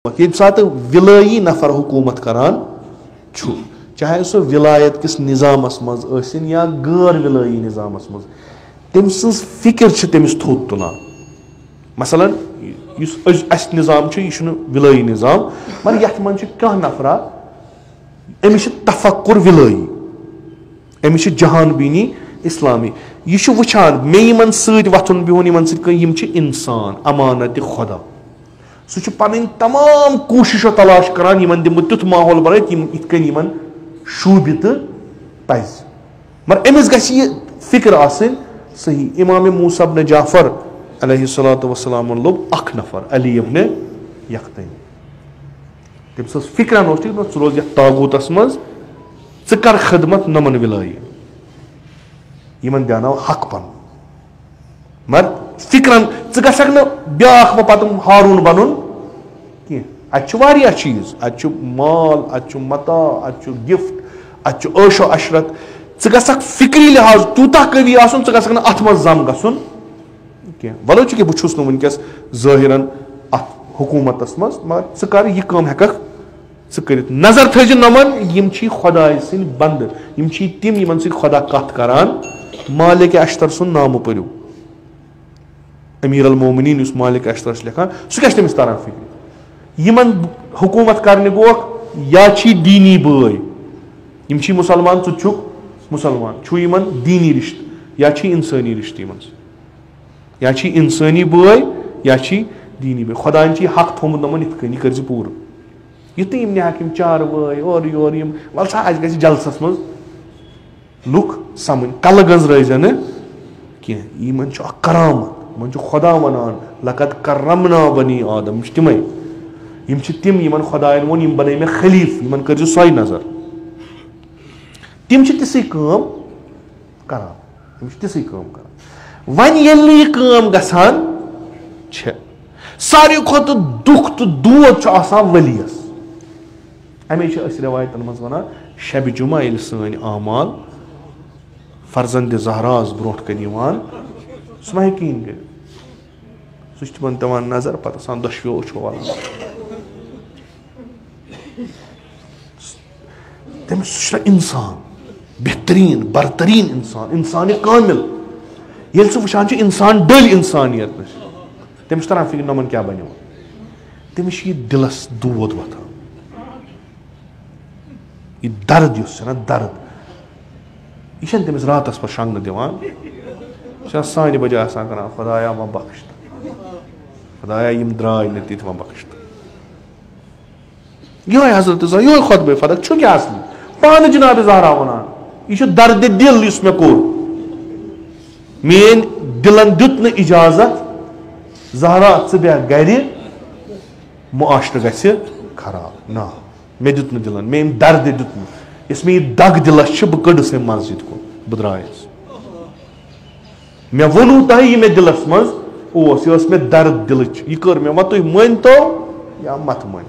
ये सात विलाई नफर हुकूमत करान छु, चाहे सो विलायत किस निजामस मज आसिन या गैर विलाई निजामस मज तम सज फिक्र तमिस थोत तुलान। मसलन अस निजाम यह विलाई निजाम मगर यथ मन कह नफरा अमिस तफक्कुर विलाई, अमिस जहानबीनी इस्लामी, यह वुचान मे यमन सत वथुन बिहुन यमन सत इंसान अमानत खुदा सह पन तमाम कोशिश तलाश करान यमन दिम तुथ माहौल बनात इत कन यमन शूबि तो पज, मगर अमिस गछ यह फिक्र आसिन सही। इमाम मूसा इब्न जाफर अलैहिस्सलातु वस्सलाम लोग अख नफर अली इब्न यख्तन, तम फिक्रान थ रोज ये तागूतस मज कर खदमत नमन विलाई यमन दियाव हक पन, मगर फिक्रान गक ब्या पत हारून बन कह चीज अ माल अ मता अ गिफ्ट अ ऐशो अशरत गक फिक्री लिहाज तूता कवि आसन गक अत मज जम गन कह वलो कि बहुत वनकस ज़ाहिरन अत हुकूमतस मज, मगर कर यह कम हेकख कर नजर थज नमन यम खुदाय सिंद बंद यम तिम यमन सत खुदा कथ करान। मालिक अशतर सुन नाम पढ़ो अमीर अल मोमिनीन मालिक अशतर लिखान सह क्या तमिस तारान फिक्र यमन हुकूमत करने गोख या दीनी बय यम मुसलमान छुक मुसलमान छु यमन दीनी रिश्त या इंसानी रिश्त यमन या इंसानी बय या दीनी बय खुदान हक थोमुत नमन इत कन कर पूर युत यम नहक चार वय और योर यम वल सा अस गस जलसस मज लुक समन कल गंज रह कह यमन करामत मन खुदा वनान लकद करमना बनी आदम तमें यम तिम यमन खुदायन वोन यम बने मे खलीफ यमन कर सॉय नजर तिम तिसै काम करान तिसै काम करान। वन येल्ले यह काम गसान सारे खुद दुख तो दोद आसान वलियस अमे रवायतन मज वनान शब जुमा ये सन आमाल फर्जंद जहराज ब्रोट कन सह मा हेकीन कर सह तमन दिवान नजर पत आसान दशवो उछो वाला तमिस सह इंसान बेहतरीन बरतरीन इंसान इंसान कामिल ये सह वुचान इंसान डल इंसानियत तमिस तरह फिक्र नमन क्या बनो तमिस यह दिलस दोद वथान यह दर्द ना दर्द यह तमिस रातस पर शंग दिवान सानि बजाय कर खुदाया व बख्श खुदाया यम द्राय न तित व बख्श ये हजरत ये खुतबे फदक छु क्या असली पान जनाब ज़हरा वनान यह दर्द दिल इस मे कोर मेन दिलन दुत न इजाजत ज़हरा बह गर मुआशर गछ खराब ना मे दुत न दिलन मे दर्द दुत न इस मे दग दिलस बह कड़स मस्जिद को बह द्रायस मे वोनू तह यह मे दिलस मज मे दर्द दिल यह कर मे तुम मन तो या मत मन।